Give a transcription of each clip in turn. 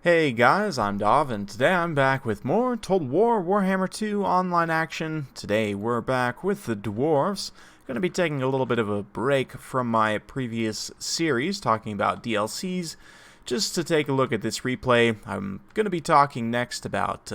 Hey guys, I'm Dov, and today I'm back with more Total War Warhammer 2 online action. Today we're back with the Dwarfs. Going to be taking a little bit of a break from my previous series, talking about DLCs, just to take a look at this replay. I'm going to be talking next about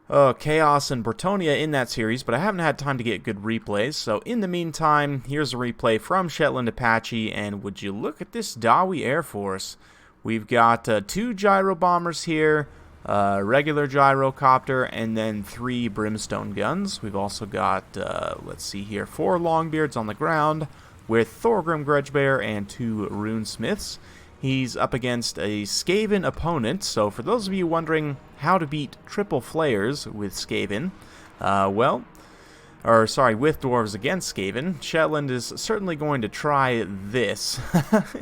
Chaos and Bretonia in that series, but I haven't had time to get good replays, so in the meantime, here's a replay from Shetland Apache, and would you look at this Dawi Air Force. We've got 2 gyro bombers here, regular gyrocopter, and then 3 brimstone guns. We've also got, let's see here, 4 longbeards on the ground with Thorgrim Grudgebear and 2 runesmiths. He's up against a Skaven opponent, so for those of you wondering how to beat triple flayers with Skaven, with Dwarves against Skaven, Shetland is certainly going to try this.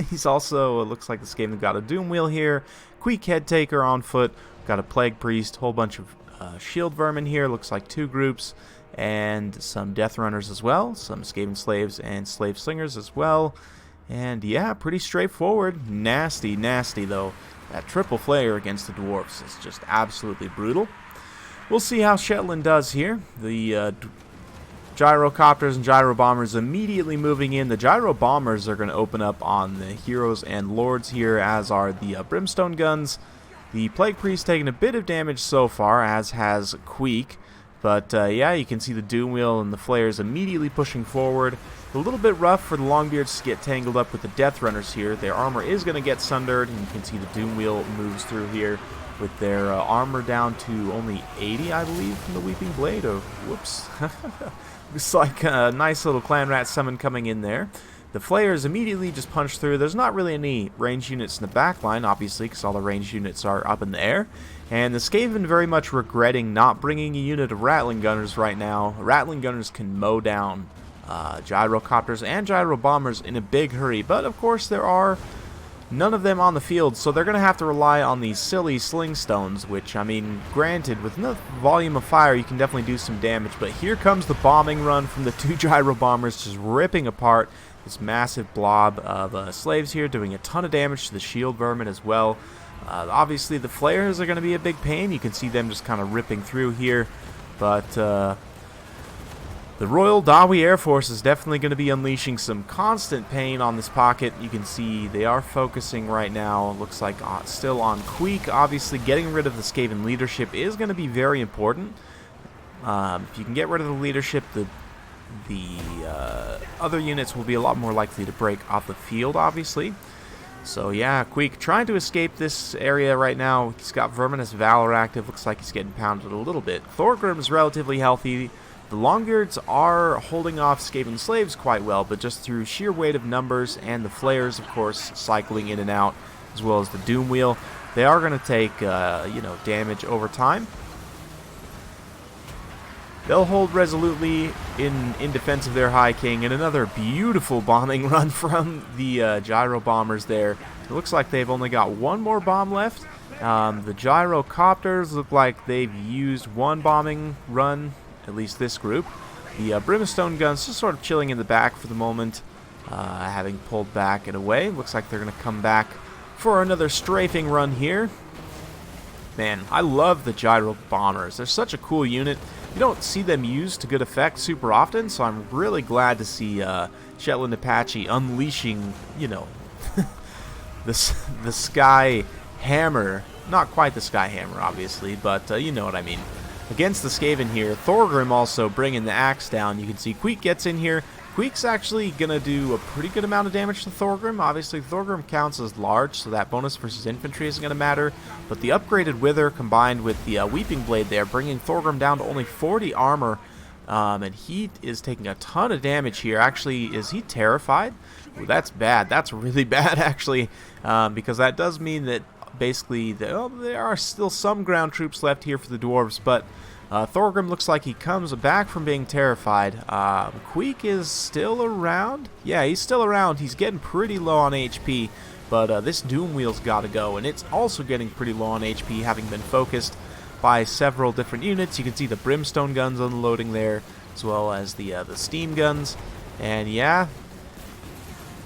He's also, it looks like the Skaven got a Doom Wheel here, Queek Head Taker on foot, got a Plague Priest, whole bunch of Shield Vermin here, looks like 2 groups, and some Death Runners as well, some Skaven Slaves and Slave Slingers as well. And yeah, pretty straightforward. Nasty, nasty though. That triple flayer against the Dwarfs is just absolutely brutal. We'll see how Shetland does here. The gyrocopters and gyro bombers immediately moving in. The gyro bombers are going to open up on the heroes and lords here, as are the brimstone guns. The Plague Priest taking a bit of damage so far, as has Queek. But yeah, you can see the Doom Wheel and the flayers immediately pushing forward. A little bit rough for the Longbeards to get tangled up with the Death Runners here. Their armor is going to get sundered, and you can see the Doom Wheel moves through here with their armor down to only 80, I believe, from the Weeping Blade. Oh, whoops. Looks like a nice little Clan Rat summon coming in there. The Flayers immediately just punch through. There's not really any ranged units in the back line, obviously, because all the ranged units are up in the air. And the Skaven very much regretting not bringing a unit of Rattling Gunners right now. Rattling Gunners can mow down gyrocopters and gyro bombers in a big hurry, but of course there are none of them on the field, so they're going to have to rely on these silly sling stones, which, I mean, granted, with enough volume of fire you can definitely do some damage, but here comes the bombing run from the 2 gyro bombers, just ripping apart this massive blob of slaves here, doing a ton of damage to the shield vermin as well. Obviously the flayers are going to be a big pain. You can see them just kind of ripping through here, but the Royal Dawi Air Force is definitely going to be unleashing some constant pain on this pocket. You can see they are focusing right now, looks like still on Queek. Obviously getting rid of the Skaven leadership is going to be very important. If you can get rid of the leadership, the other units will be a lot more likely to break off the field, obviously. So yeah, Queek trying to escape this area right now. He's got Verminous Valor active, looks like he's getting pounded a little bit. Thorgrim is relatively healthy. The Longbeards are holding off Skaven Slaves quite well, but just through sheer weight of numbers, and the Flayers, of course, cycling in and out, as well as the Doom Wheel, they are going to take, damage over time. They'll hold resolutely in defense of their High King, and another beautiful bombing run from the gyro bombers there. It looks like they've only got 1 more bomb left. The gyrocopters look like they've used 1 bombing run, at least this group. The brimstone guns just sort of chilling in the back for the moment, having pulled back and away. Looks like they're going to come back for another strafing run here. Man, I love the gyro bombers. They're such a cool unit. You don't see them used to good effect super often, so I'm really glad to see Shetland Apache unleashing, the Sky Hammer. Not quite the Sky Hammer, obviously, but you know what I mean. Against the Skaven here, Thorgrim also bringing the axe down. You can see Queek gets in here. Queek's actually going to do a pretty good amount of damage to Thorgrim. Obviously, Thorgrim counts as large, so that bonus versus infantry isn't going to matter. But the upgraded Wither combined with the Weeping Blade there, bringing Thorgrim down to only 40 armor. And he is taking a ton of damage here. Actually, is he terrified? Ooh, that's bad. That's really bad, actually, because that does mean that basically there are still some ground troops left here for the Dwarves, but Thorgrim looks like he comes back from being terrified. Queek is still around. Yeah, he's still around. He's getting pretty low on HP, but this Doom Wheel's got to go, and it's also getting pretty low on HP, having been focused by several different units. You can see the brimstone guns unloading there, as well as the steam guns. And yeah,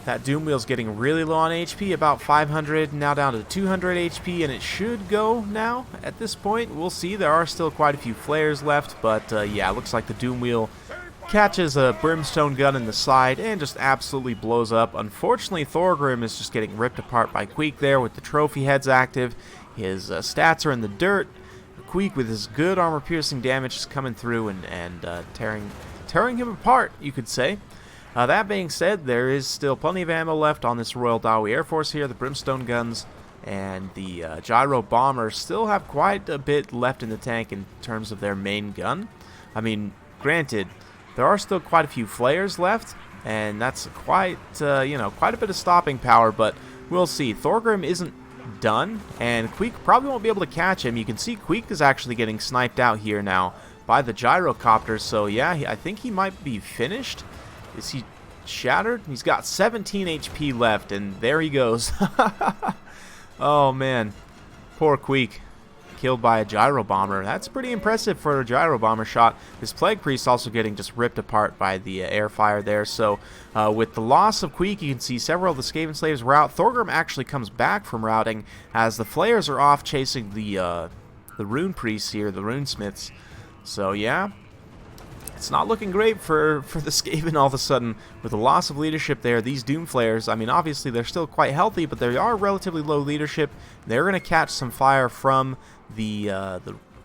That Doom Wheel's getting really low on HP, about 500, now down to 200 HP, and it should go now at this point. We'll see. There are still quite a few flares left, but yeah, it looks like the Doom Wheel catches a brimstone gun in the side and just absolutely blows up. Unfortunately, Thorgrim is just getting ripped apart by Queek there with the trophy heads active. His stats are in the dirt. Queek with his good armor-piercing damage is coming through and tearing him apart, you could say. That being said, there is still plenty of ammo left on this Royal Dawi Air Force here. The brimstone guns and the gyro bombers still have quite a bit left in the tank in terms of their main gun. I mean, granted, there are still quite a few flayers left, and that's quite a bit of stopping power, but we'll see. Thorgrim isn't done, and Queek probably won't be able to catch him. You can see Queek is actually getting sniped out here now by the gyrocopters, so yeah, I think he might be finished. Is he shattered? He's got 17 HP left, and there he goes. Oh, man. Poor Queek. Killed by a gyro bomber. That's pretty impressive for a gyro bomber shot. This Plague Priest also getting just ripped apart by the air fire there. So, with the loss of Queek, you can see several of the Skaven slaves rout. Thorgrim actually comes back from routing as the Flayers are off chasing the rune priests here, the runesmiths. So, yeah. It's not looking great for the Skaven all of a sudden. With the loss of leadership there, these Doom Flayers, I mean, obviously they're still quite healthy, but they are relatively low leadership. They're going to catch some fire from the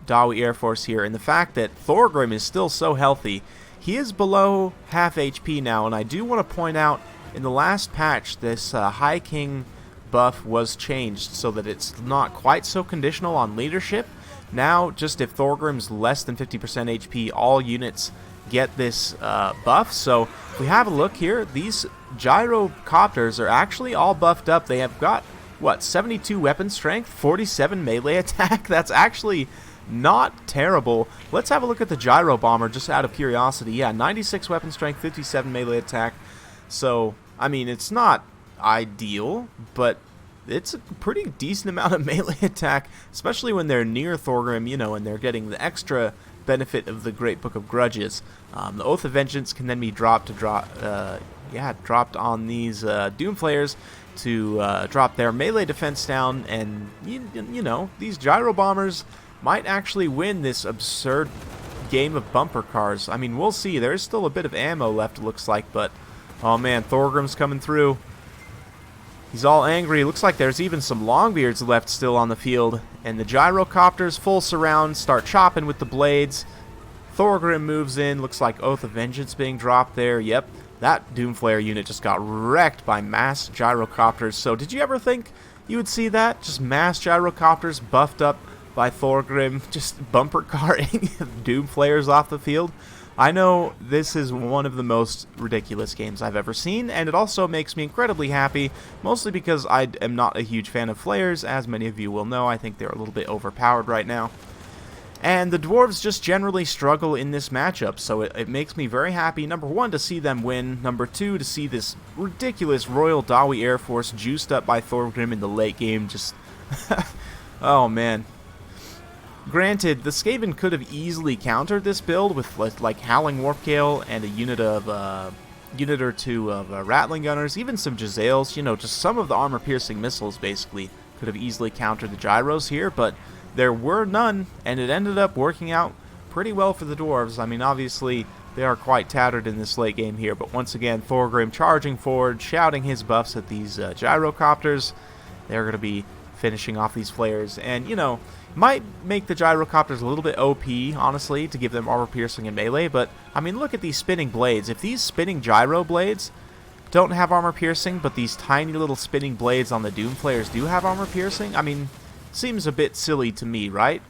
Dawi Air Force here. And the fact that Thorgrim is still so healthy, he is below half HP now. And I do want to point out, in the last patch, this High King buff was changed so that it's not quite so conditional on leadership. Now, just if Thorgrim's less than 50% HP, all units get this buff. So, if we have a look here, these gyrocopters are actually all buffed up. They have got, what, 72 weapon strength, 47 melee attack? That's actually not terrible. Let's have a look at the gyro bomber, just out of curiosity. Yeah, 96 weapon strength, 57 melee attack. So, I mean, it's not ideal, but it's a pretty decent amount of melee attack, especially when they're near Thorgrim, you know, and they're getting the extra benefit of the Great Book of Grudges. The Oath of Vengeance can then be dropped on these Doom Flayers to drop their melee defense down, and you know, these gyro bombers might actually win this absurd game of bumper cars. I mean, we'll see. There's still a bit of ammo left, it looks like, but oh man, Thorgrim's coming through. He's all angry. Looks like there's even some Longbeards left still on the field. And the gyrocopters, full surround, start chopping with the blades. Thorgrim moves in. Looks like Oath of Vengeance being dropped there. Yep, that Doomflayer unit just got wrecked by mass gyrocopters. So did you ever think you would see that? Just mass gyrocopters buffed up by Thorgrim, just bumper carting Doomflayers off the field. I know this is one of the most ridiculous games I've ever seen, and it also makes me incredibly happy, mostly because I am not a huge fan of Flayers. As many of you will know, I think they're a little bit overpowered right now. And the Dwarves just generally struggle in this matchup, so it makes me very happy, number one, to see them win, number two, to see this ridiculous Royal Dawi Air Force juiced up by Thorgrim in the late game. Just, oh man. Granted, the Skaven could have easily countered this build with like Howling Warpgale and a unit or two of Rattling Gunners, even some Jezzails, you know, just some of the armor-piercing missiles basically could have easily countered the gyros here, but there were none, and it ended up working out pretty well for the Dwarves. I mean, obviously, they are quite tattered in this late game here, but once again, Thorgrim charging forward, shouting his buffs at these gyrocopters. They're going to be finishing off these flayers, and, you know, might make the gyrocopters a little bit OP, honestly, to give them armor piercing and melee, but, I mean, look at these spinning blades. If these spinning gyro blades don't have armor piercing, but these tiny little spinning blades on the Doom Flayers do have armor piercing, I mean, seems a bit silly to me, right?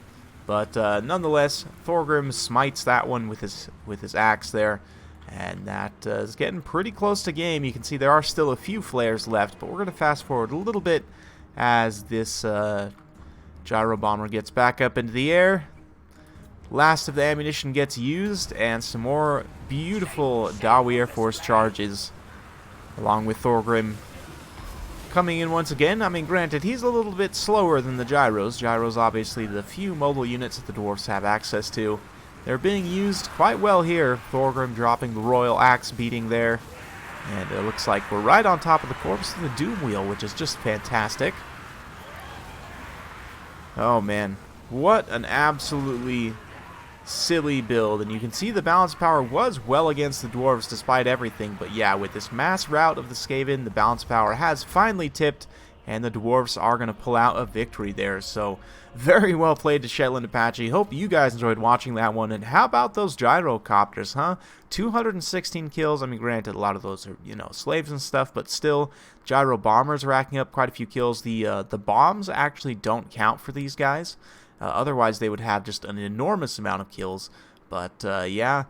But, nonetheless, Thorgrim smites that one with his axe there, and that is getting pretty close to game. You can see there are still a few flares left, but we're going to fast forward a little bit as this gyro bomber gets back up into the air. Last of the ammunition gets used, and some more beautiful Dawi Air Force charges, along with Thorgrim coming in once again. I mean, granted, he's a little bit slower than the gyros. Gyros, obviously, the few mobile units that the Dwarfs have access to. They're being used quite well here. Thorgrim dropping the Royal Axe beating there. And it looks like we're right on top of the corpse of the Doom Wheel, which is just fantastic. Oh man, what an absolutely silly build. And you can see the balance power was well against the Dwarves despite everything. But yeah, with this mass rout of the Skaven, the balance power has finally tipped, and the Dwarves are going to pull out a victory there. So very well played to Shetland Apache. Hope you guys enjoyed watching that one. And how about those gyrocopters, huh? 216 kills. I mean, granted, a lot of those are, you know, slaves and stuff, but still, gyro bombers racking up quite a few kills. The bombs actually don't count for these guys. Otherwise, they would have just an enormous amount of kills. But yeah,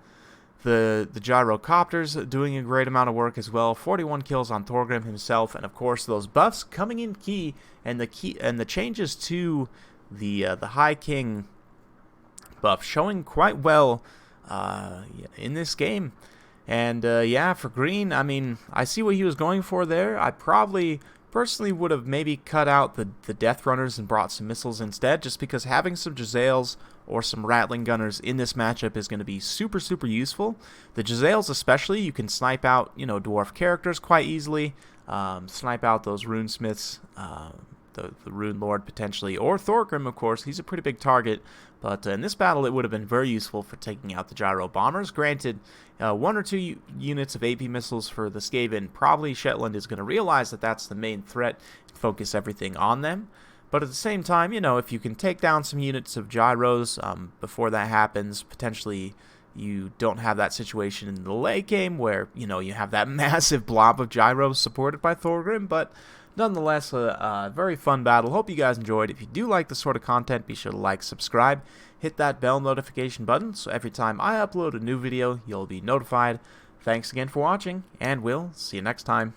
the gyrocopters doing a great amount of work as well. 41 kills on Thorgrim himself, and of course those buffs coming in key, and the changes to the High King buff showing quite well in this game. And yeah, for green, I mean, I see what he was going for there. I probably personally would have maybe cut out the Death Runners and brought some missiles instead, just because having some Jezzails or some Rattling Gunners in this matchup is going to be super, super useful. The Jezzails especially, you can snipe out, you know, dwarf characters quite easily, snipe out those Runesmiths, the Rune Lord potentially, or Thorgrim, of course. He's a pretty big target, but in this battle it would have been very useful for taking out the Gyro Bombers. Granted, 1 or 2 units of AP missiles for the Skaven. Probably Shetland is going to realize that that's the main threat and focus everything on them. But at the same time, you know, if you can take down some units of gyros before that happens, potentially you don't have that situation in the late game where, you know, you have that massive blob of gyros supported by Thorgrim. But nonetheless, a very fun battle. Hope you guys enjoyed. If you do like this sort of content, be sure to like, subscribe, hit that bell notification button so every time I upload a new video, you'll be notified. Thanks again for watching, and we'll see you next time.